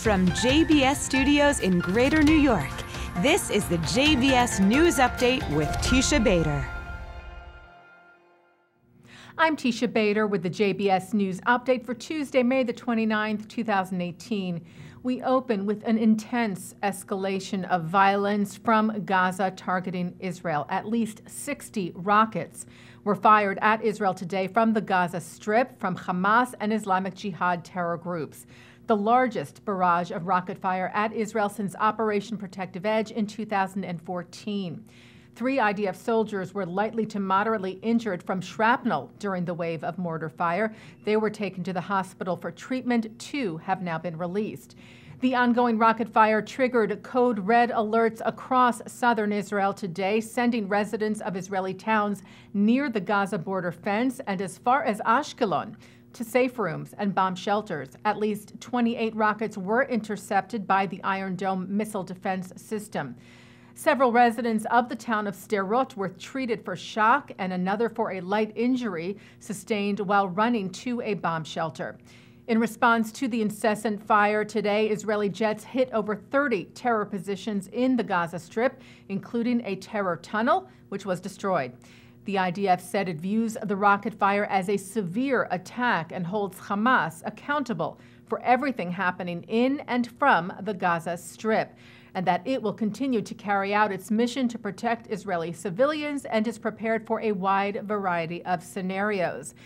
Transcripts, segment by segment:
From JBS Studios in Greater New York, this is the JBS News Update with Teisha Bader. I'm Teisha Bader with the JBS News Update for Tuesday, May the 29th, 2018. We open with an intense escalation of violence from Gaza targeting Israel. At least 60 rockets were fired at Israel today from the Gaza Strip from Hamas and Islamic Jihad terror groups, the largest barrage of rocket fire at Israel since Operation Protective Edge in 2014. 3 IDF soldiers were lightly to moderately injured from shrapnel during the wave of mortar fire. They were taken to the hospital for treatment. 2 have now been released. The ongoing rocket fire triggered code red alerts across southern Israel today, sending residents of Israeli towns near the Gaza border fence and as far as Ashkelon to safe rooms and bomb shelters. At least 28 rockets were intercepted by the Iron Dome missile defense system. Several residents of the town of Sderot were treated for shock and another for a light injury sustained while running to a bomb shelter. In response to the incessant fire today, Israeli jets hit over 30 terror positions in the Gaza Strip, including a terror tunnel, which was destroyed. The IDF said it views the rocket fire as a severe attack and holds Hamas accountable for everything happening in and from the Gaza Strip, and that it will continue to carry out its mission to protect Israeli civilians and is prepared for a wide variety of scenarios.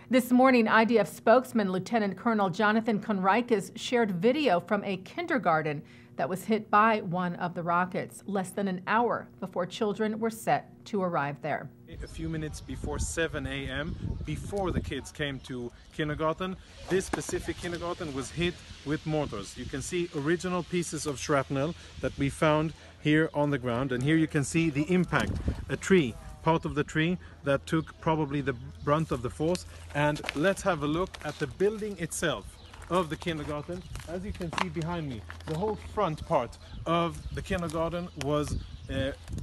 This morning, IDF spokesman Lieutenant Colonel Jonathan Conricus shared video from a kindergarten that was hit by one of the rockets less than an hour before children were set to arrive there. A few minutes before 7 a.m., before the kids came to kindergarten, this specific kindergarten was hit with mortars. You can see original pieces of shrapnel that we found here on the ground, and here you can see the impact. A tree, part of the tree that took probably the brunt of the force. And let's have a look at the building itself of the kindergarten. As you can see behind me, the whole front part of the kindergarten was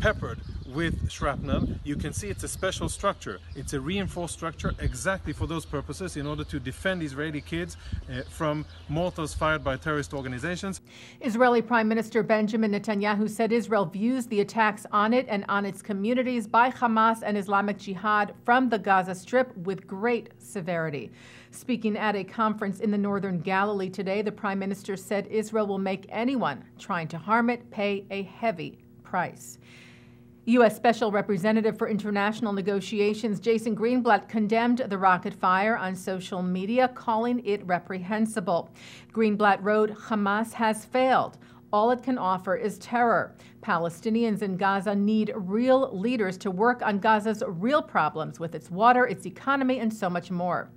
peppered with shrapnel. You can see it's a special structure. It's a reinforced structure exactly for those purposes, in order to defend Israeli kids from mortars fired by terrorist organizations. Israeli Prime Minister Benjamin Netanyahu said Israel views the attacks on it and on its communities by Hamas and Islamic Jihad from the Gaza Strip with great severity. Speaking at a conference in the northern Galilee today, the Prime Minister said Israel will make anyone trying to harm it pay a heavy price. U.S. Special Representative for International Negotiations Jason Greenblatt condemned the rocket fire on social media, calling it reprehensible. Greenblatt wrote, "Hamas has failed. All it can offer is terror. Palestinians in Gaza need real leaders to work on Gaza's real problems with its water, its economy, and so much more."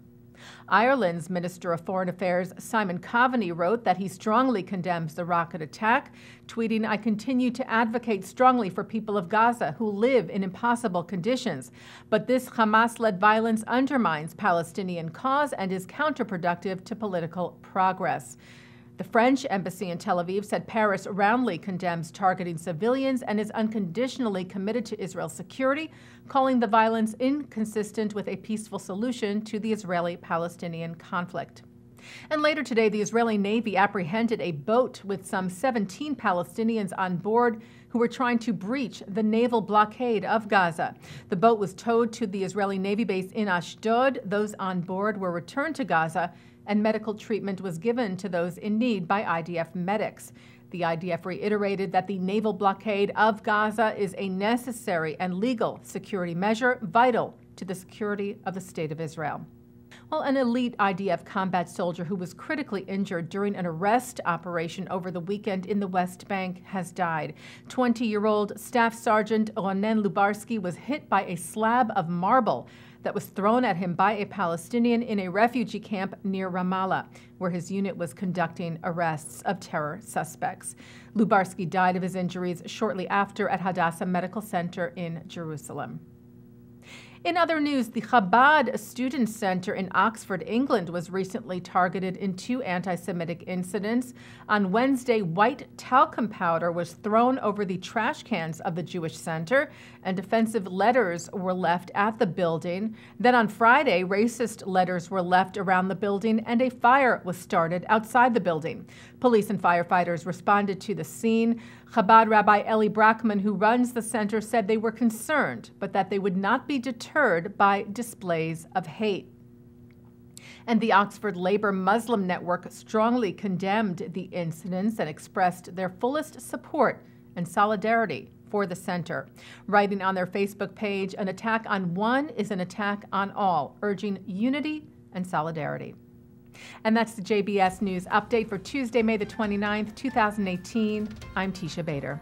Ireland's Minister of Foreign Affairs Simon Coveney wrote that he strongly condemns the rocket attack, tweeting, "I continue to advocate strongly for people of Gaza who live in impossible conditions, but this Hamas-led violence undermines Palestinian cause and is counterproductive to political progress." The French embassy in Tel Aviv said Paris roundly condemns targeting civilians and is unconditionally committed to Israel's security, calling the violence inconsistent with a peaceful solution to the Israeli-Palestinian conflict. And later today, the Israeli Navy apprehended a boat with some 17 Palestinians on board who were trying to breach the naval blockade of Gaza. The boat was towed to the Israeli Navy base in Ashdod. Those on board were returned to Gaza, and medical treatment was given to those in need by IDF medics. The IDF reiterated that the naval blockade of Gaza is a necessary and legal security measure vital to the security of the State of Israel. Well, an elite IDF combat soldier who was critically injured during an arrest operation over the weekend in the West Bank has died. 20-year-old Staff Sergeant Ronen Lubarsky was hit by a slab of marble that was thrown at him by a Palestinian in a refugee camp near Ramallah, where his unit was conducting arrests of terror suspects. Lubarsky died of his injuries shortly after at Hadassah Medical Center in Jerusalem. In other news, the Chabad Student Center in Oxford, England, was recently targeted in 2 anti-Semitic incidents. On Wednesday, white talcum powder was thrown over the trash cans of the Jewish center, and offensive letters were left at the building. Then on Friday, racist letters were left around the building, and a fire was started outside the building. Police and firefighters responded to the scene. Chabad Rabbi Eli Brackman, who runs the center, said they were concerned, but that they would not be deterred by displays of hate. And the Oxford Labour Muslim Network strongly condemned the incidents and expressed their fullest support and solidarity for the center. Writing on their Facebook page, "An attack on one is an attack on all," urging unity and solidarity. And that's the JBS News Update for Tuesday, May the 29th, 2018. I'm Teisha Bader.